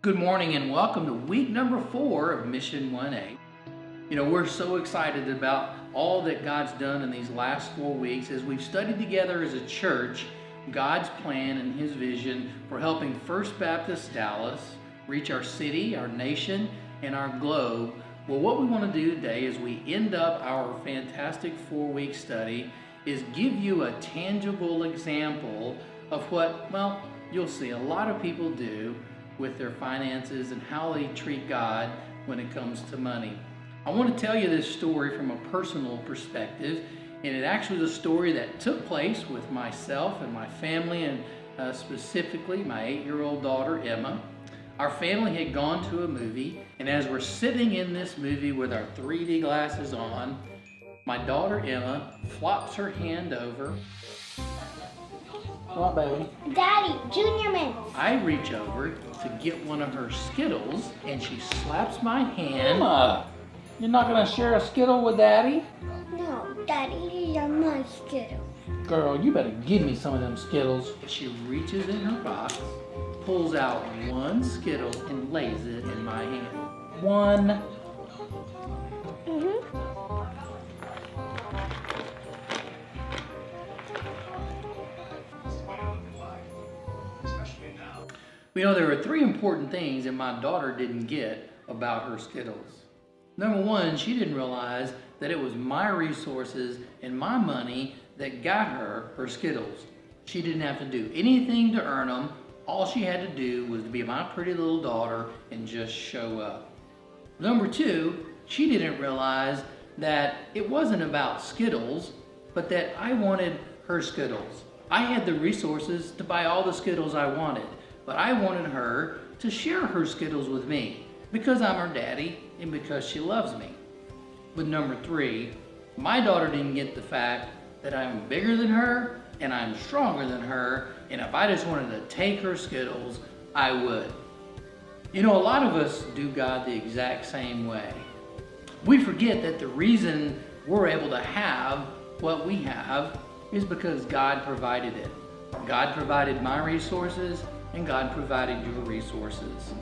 Good morning and welcome to week number 4 of Mission 1A. You know, we're so excited about all that God's done in these last 4 weeks as we've studied together as a church God's plan and His vision for helping First Baptist Dallas reach our city, our nation, and our globe. Well, what we want to do today as we end up our fantastic 4-week study is give you a tangible example of what, well, you'll see a lot of people do with their finances and how they treat God when it comes to money. I want to tell you this story from a personal perspective, and it actually is a story that took place with myself and my family, and specifically my 8-year-old daughter Emma. Our family had gone to a movie, and as we're sitting in this movie with our 3D glasses on, my daughter Emma flops her hand over. What, baby? Daddy, Junior Mints. I reach over to get one of her Skittles, and she slaps my hand. Emma, you're not gonna share a Skittle with Daddy? No, Daddy, these are my Skittles. Girl, you better give me some of them Skittles. She reaches in her box, pulls out one Skittle, and lays it in my hand. One. You know, there were 3 important things that my daughter didn't get about her Skittles. Number 1, she didn't realize that it was my resources and my money that got her her Skittles. She didn't have to do anything to earn them. All she had to do was to be my pretty little daughter and just show up. Number 2, she didn't realize that it wasn't about Skittles, but that I wanted her Skittles. I had the resources to buy all the Skittles I wanted, but I wanted her to share her Skittles with me because I'm her daddy and because she loves me. But number 3, my daughter didn't get the fact that I'm bigger than her and I'm stronger than her, and if I just wanted to take her Skittles, I would. You know, a lot of us do God the exact same way. We forget that the reason we're able to have what we have is because God provided it. God provided my resources, and God provided your resources.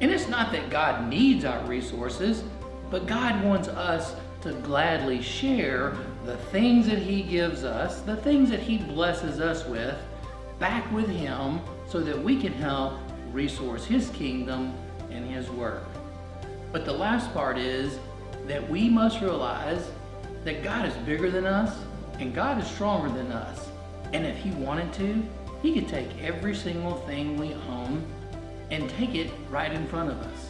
And it's not that God needs our resources, but God wants us to gladly share the things that He gives us, the things that He blesses us with, back with Him so that we can help resource His kingdom and His work. But the last part is that we must realize that God is bigger than us and God is stronger than us. And if He wanted to, He could take every single thing we own and take it right in front of us.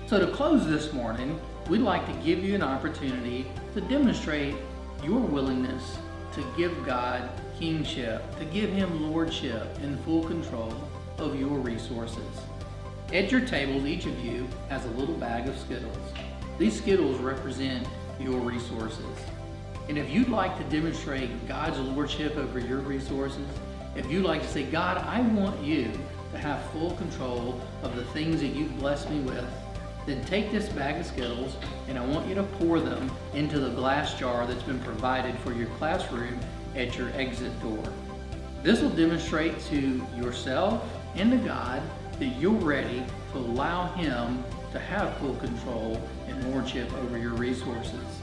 So to close this morning, we'd like to give you an opportunity to demonstrate your willingness to give God kingship, to give Him lordship and full control of your resources. At your tables, each of you has a little bag of Skittles. These Skittles represent your resources. And if you'd like to demonstrate God's lordship over your resources, if you'd like to say, God, I want you to have full control of the things that you've blessed me with, then take this bag of Skittles and I want you to pour them into the glass jar that's been provided for your classroom at your exit door. This will demonstrate to yourself and to God that you're ready to allow Him to have full control and lordship over your resources.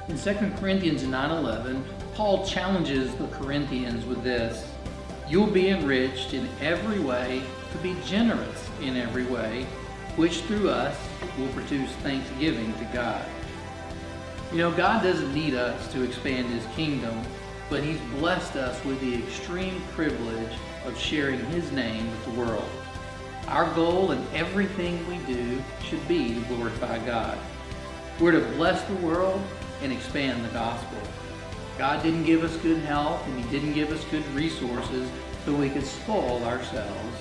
In 2 Corinthians 9:11, Paul challenges the Corinthians with this: you'll be enriched in every way to be generous in every way, which through us will produce thanksgiving to God. You know, God doesn't need us to expand His kingdom, but He's blessed us with the extreme privilege of sharing His name with the world. Our goal in everything we do should be to glorify God. We're to bless the world and expand the gospel. God didn't give us good health and He didn't give us good resources so we could spoil ourselves.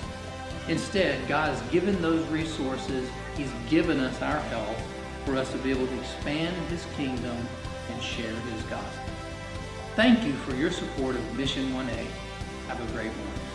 Instead, God has given those resources, He's given us our health for us to be able to expand His kingdom and share His gospel. Thank you for your support of Mission 1A. Have a great one.